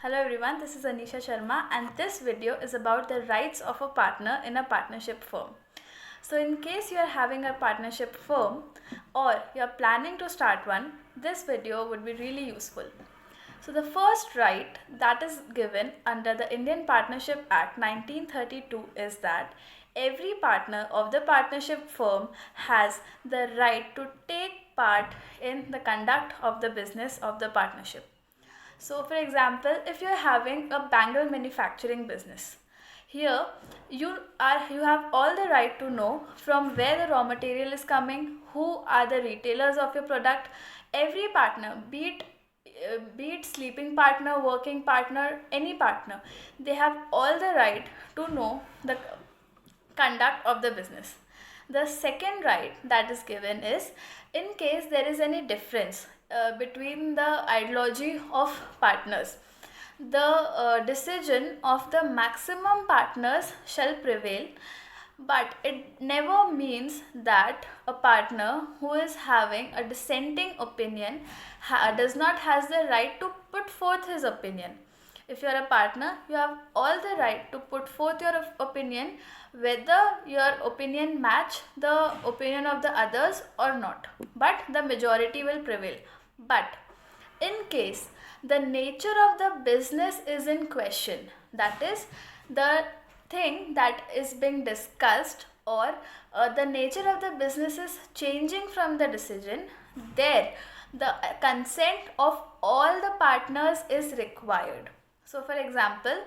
Hello everyone, this is Anisha Sharma and this video is about the rights of a partner in a partnership firm. So in case you are having a partnership firm or you are planning to start one, this video would be really useful. So the first right that is given under the Indian Partnership Act 1932 is that every partner of the partnership firm has the right to take part in the conduct of the business of the partnership. So for example, if you're having a bangle manufacturing business, here you have all the right to know from where the raw material is coming, who are the retailers of your product. Every partner, be it sleeping partner, working partner, any partner, they have all the right to know the conduct of the business. The second right that is given is in case there is any difference between the ideology of partners, the decision of the maximum partners shall prevail, but it never means that a partner who is having a dissenting opinion does not has the right to put forth his opinion. If you are a partner, you have all the right to put forth your opinion, whether your opinion match the opinion of the others or not, but the majority will prevail. But in case the nature of the business is in question, that is the thing that is being discussed, or the nature of the business is changing from the decision, there the consent of all the partners is required. So for example,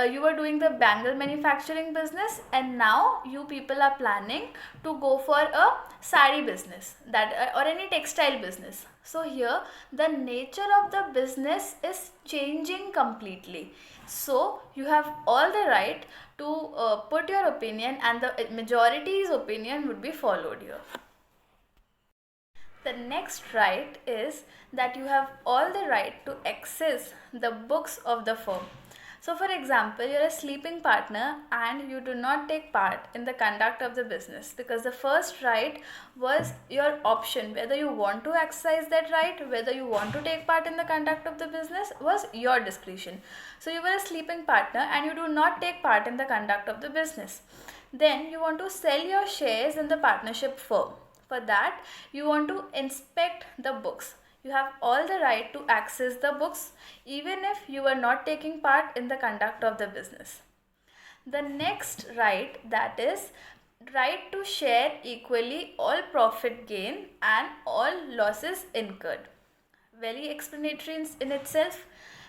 you were doing the bangle manufacturing business and now you people are planning to go for a sari business or any textile business. So here the nature of the business is changing completely. So you have all the right to put your opinion, and the majority's opinion would be followed here. The next right is that you have all the right to access the books of the firm. So for example, you're a sleeping partner and you do not take part in the conduct of the business, because the first right was your option. Whether you want to exercise that right, whether you want to take part in the conduct of the business was your discretion. So you were a sleeping partner and you do not take part in the conduct of the business. Then you want to sell your shares in the partnership firm. For that, you want to inspect the books. You have all the right to access the books even if you are not taking part in the conduct of the business. The next right, that is right to share equally all profit gain and all losses incurred. Very explanatory in itself.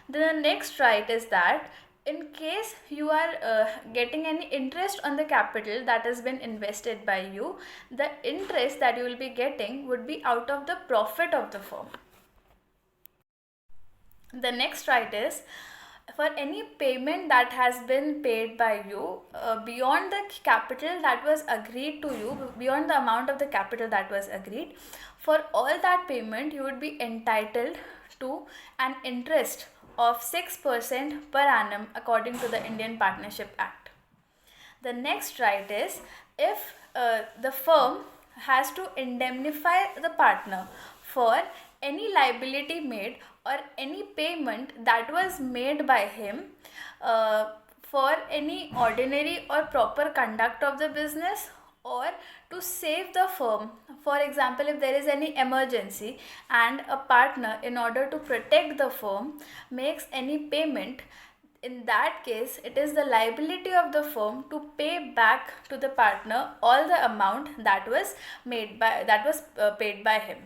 The next right is that in case you are getting any interest on the capital that has been invested by you, the interest that you will be getting would be out of the profit of the firm. The next right is for any payment that has been paid by you beyond the capital that was agreed to you, beyond the amount of the capital that was agreed, for all that payment you would be entitled to an interest of 6% per annum according to the Indian Partnership Act. The next right is if the firm has to indemnify the partner for any liability made or any payment that was made by him for any ordinary or proper conduct of the business, or to save the firm. For example, if there is any emergency and a partner, in order to protect the firm, makes any payment, in that case it is the liability of the firm to pay back to the partner all the amount that was paid by him.